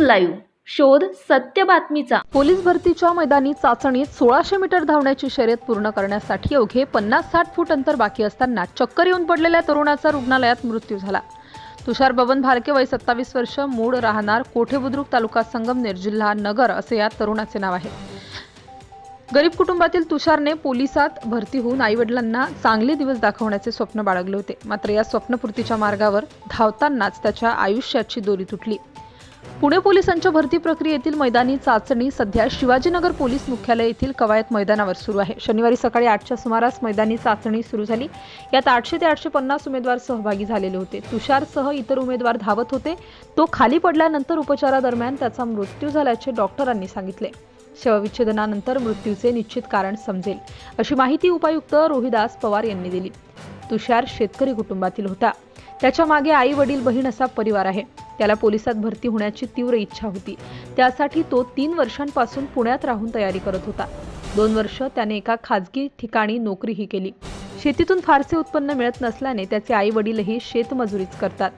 Live शोध सत्य बातमीचा। पोलीस भरतीच्या मैदानी चाचणीत 1600 मीटर धावण्याची शर्यत पूर्ण करण्यासाठी अवघे 50-60 फूट अंतर बाकी असताना चक्कर येऊन पडलेल्या तरुणाचा रुग्णालयात मृत्यू झाला। तुषार बबन भारके वय 27 वर्ष, मूळ राहणार कोठे बुद्रुक, तालुका संगमनेर, जिल्हा नगर असे या तरुणाचे नाव आहे। गरीब कुटुंबातील तुषारने पोलिसात भरती होऊन आईवडिलांना चांगले दिवस दाखवण्याचे स्वप्न बाळगले होते। मात्र या स्वप्नपूर्तीच्या मार्गावर धावतानाच त्याच्या आयुष्याची दोरी तुटली। पुणे पोलिसांच्या भरती प्रक्रियेतील मैदानी चाचणी सध्या शिवाजीनगर पोलीस मुख्यालय येथील कवायत मैदानावर सुरू आहे। शनिवारी सकाळी 8च्या सुमारास मैदानी चाचणी सुरू झाली। यात 800 ते 850 उमेदवार सहभागी झालेले होते। तुषारसह इतर उमेदवार धावत होते। तो खाली पडल्यानंतर उपचारादरम्यान त्याचा मृत्यू झाल्याचे डॉक्टरांनी सांगितले। शवविच्छेदनानंतर मृत्यूचे निश्चित कारण समजेल अशी माहिती उपायुक्त रोहिदास पवार यांनी दिली। तुषार शेतकरी कुटुंबातील होता। त्याच्या मागे आई वडील बहीण असा परिवार आहे। त्याला पोलिसात भरती होण्याची तीव्र इच्छा होती। त्यासाठी तो 3 वर्षांपासून पुण्यात राहून तयारी करत होता। 2 वर्ष त्याने एका खाजगी ठिकाणी नोकरीही केली। शेतीतून फारसे उत्पन्न मिळत नसल्याने त्याचे आई वडीलही शेतमजुरीच करतात।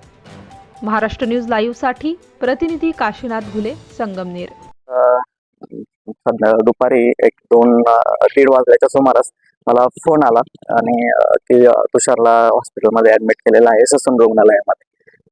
महाराष्ट्र न्यूज लाईव्ह साठी प्रतिनिधी काशीनाथ घुले, संगमनेर। दुपारी 1-2-1:30 वाजल्याच्या सुमारास मला फोन आला आणि की तुषारला हॉस्पिटलमध्ये ऍडमिट केलेलं आहे ससून रुग्णालयामध्ये।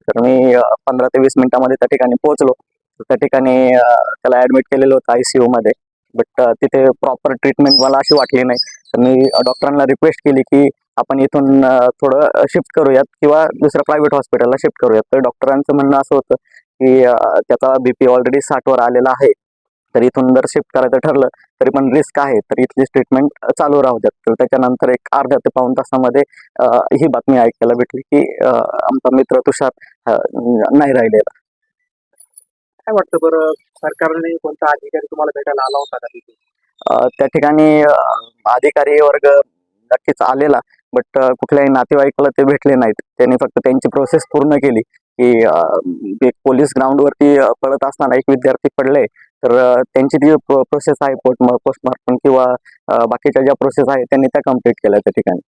तर मी 15 ते 20 मिनिटांमध्ये त्या ठिकाणी पोहोचलो। त्या ठिकाणी त्याला ऍडमिट केलेलं होतं ICU मध्ये, बट तिथे प्रॉपर ट्रीटमेंट मला अशी वाटली नाही। तर मी डॉक्टरांना रिक्वेस्ट केली की आपण इथून थोडं शिफ्ट करूयात किंवा दुसऱ्या प्रायव्हेट हॉस्पिटलला शिफ्ट करूयात। तर डॉक्टरांचं म्हणणं असं होतं की त्याचा BP ऑलरेडी 60 वर आलेला आहे, तर इथून जर शिफ्ट करायचं ठरलं तरी पण रिस्क आहे, तर इथली ट्रीटमेंट चालू राहू द्यात। तर त्याच्यानंतर एक अर्ध्या ते पाऊण तासामध्ये ही बातमी ऐकायला भेटली की आमचा मित्र तुषार नाही राहिलेला। काय वाटतं बरं, सरकारने कोणता अधिकारी तुम्हाला भेटायला आला होता का तिथे? त्या ठिकाणी अधिकारी वर्ग नक्कीच आलेला, बट कुठल्याही नातेवाईकाला ते भेटले नाहीत। त्यांनी फक्त त्यांची प्रोसेस पूर्ण केली की पोलीस ग्राउंड वरती पळत असताना एक विद्यार्थी पडले, तर त्यांची जी प्रोसेस आहे पोस्टमार्टम किंवा बाकीच्या ज्या प्रोसेस आहे त्यांनी त्या कम्प्लीट केल्या त्या ठिकाणी।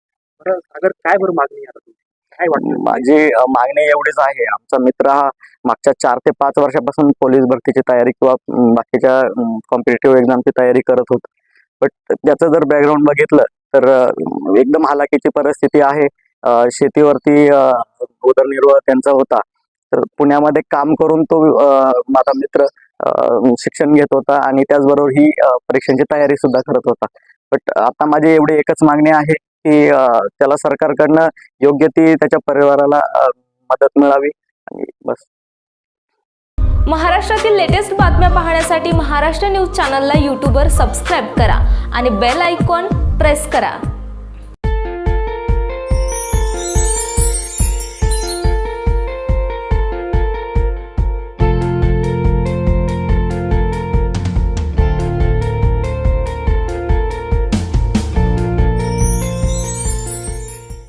अगर काय बरं मागणी आहे तुमची? काय वाटतं? माझी मागणी एवढीच आहे, आमचा मित्र हा मागच्या 4 ते 5 वर्षापासून पोलीस भरतीची तयारी किंवा बाकीच्या कॉम्पिटिटिव्ह एक्झामची तयारी करत होता, बट त्याचं जर बॅकग्राऊंड बघितलं तर एकदम हालाकीची परिस्थिती आहे। शेतीवरती उदरनिर्वाह त्यांचा होता। तर पुण्यामध्ये काम करून तो माझा मित्र शिक्षण घेत होता आणि त्याचबरोबर ही परीक्षांची तयारी सुद्धा करत होता। बट आता माझी एवढी एकच मागणी आहे की त्याला सरकारकडनं योग्य ती त्याच्या परिवाराला मदत मिळावी आणि बस। महाराष्ट्रातील लेटेस्ट बातम्या पाहण्यासाठी महाराष्ट्र न्यूज चॅनलला यूट्यूबवर सबस्क्राईब करा आणि बेल आयकॉन प्रेस करा।